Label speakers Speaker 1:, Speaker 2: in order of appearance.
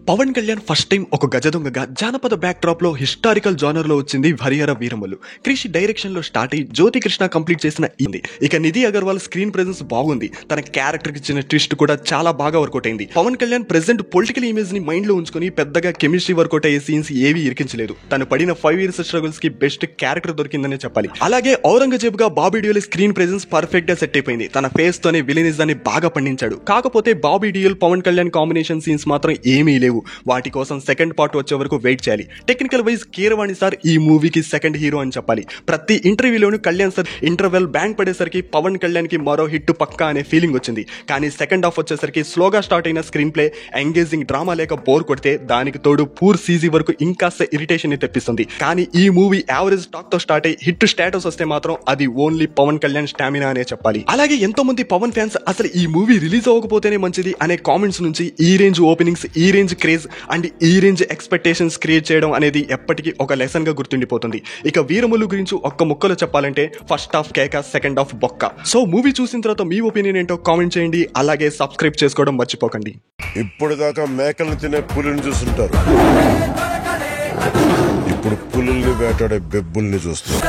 Speaker 1: Pawan Kalyan first time ఒక గజదొంగగా జానపద back drop లో హిస్టారికల్ జానర్ లో వచ్చింది హరిహర వీరమల్లు. క్రిష్ డైరెక్షన్ లో స్టార్ట్ అయ్యి జ్యోతి కృష్ణ కంప్లీట్ చేసిన ఇది. ఇక నిధి అగర్వాల్ స్క్రీన్ ప్రెజెన్స్ బాగుంది. తన క్యారెక్టర్ కి ఇచ్చిన ట్విస్ట్ కూడా చాలా బాగా వర్కౌట్ అయింది. Pawan Kalyan present political image ని మైండ్ లో ఉంచుకొని పెద్దగా కెమిస్ట్రీ వర్కౌట్ అయ్యే సీన్స్ ఏవి ఇరికించలేదు. తను పడిన 5 years స్ట్రగుల్స్ కి బెస్ట్ క్యారెక్టర్ దొరికిందనే చెప్పాలి. అలాగే ఔరంగజేబ్ గా Bobby Deol screen presence perfect గా సెట్ అయిపోయింది. తన ఫేస్ తోనే విలనిజాన్ని బాగా పండించాడు. కాకపోతే బాబీ డియోల్ పవన్ కళ్యాణ్ కాంబినేషన్ సీన్స్ మాత్రం ఏమీ లేవు. వాటి కోసం సెకండ్ పార్ట్ వచ్చే వరకు వెయిట్ చేయాలి. టెక్నికల్ వైజ్ కీరవాణి సార్ ఈ మూవీకి సెకండ్ హీరో అని చెప్పాలి. ప్రతి ఇంటర్వ్యూలోనూ కళ్యాణ్ సార్ ఇంటర్వెల్ బ్యాంక్ పడేసరికి పవన్ కళ్యాణ్ కి మరో హిట్ పక్కా అనే ఫీలింగ్ వచ్చింది. కానీ సెకండ్ హాఫ్ వచ్చేసరికి స్లోగా స్టార్ట్ అయిన స్క్రీన్ ప్లే, ఎంగేజింగ్ డ్రామా లేక బోర్ కొడితే దానికి తోడు పూర్ సీజీ వరకు ఇంకాస్త ఇరిటేషన్ ని తెప్పిస్తుంది. కానీ ఈ మూవీ యావరేజ్ టాక్ తో స్టార్ట్ అయ్యి హిట్ స్టేటస్ వస్తే మాత్రం అది ఓన్లీ పవన్ కళ్యాణ్ స్టామినా అనే చెప్పాలి. అలాగే ఎంతో మంది పవన్ ఫ్యాన్స్ అసలు ఈ మూవీ రిలీజ్ అవ్వకపోతేనే మంచిది అనే కామెంట్స్ నుంచి ఈ రేంజ్ ఓపెనింగ్స్, ఈ రేంజ్ క్రేజ్ అండ్ ఈ రేంజ్ ఎక్స్పెక్టేషన్స్ క్రియేట్ చేయడం అనేది ఎప్పటికీ ఒక లెసన్ గా గుర్తుండిపోతుంది. ఇక వీరమల్లు గురించి ఒక్క ముక్కలో చెప్పాలంటే ఫస్ట్ హాఫ్ కేక, సెకండ్ హాఫ్ బొక్క. సో మూవీ చూసిన తర్వాత మీ ఒపీనియన్ ఏంటో కామెంట్ చేయండి. అలాగే సబ్స్క్రైబ్ చేసుకోవడం మర్చిపోకండి.
Speaker 2: ఇప్పుడు దాకా మేకలను తినే పులిని చూస్తుంటారు, ఇప్పుడు పులుల్ని వేటాడే బెబ్బుల్ని చూస్తారు.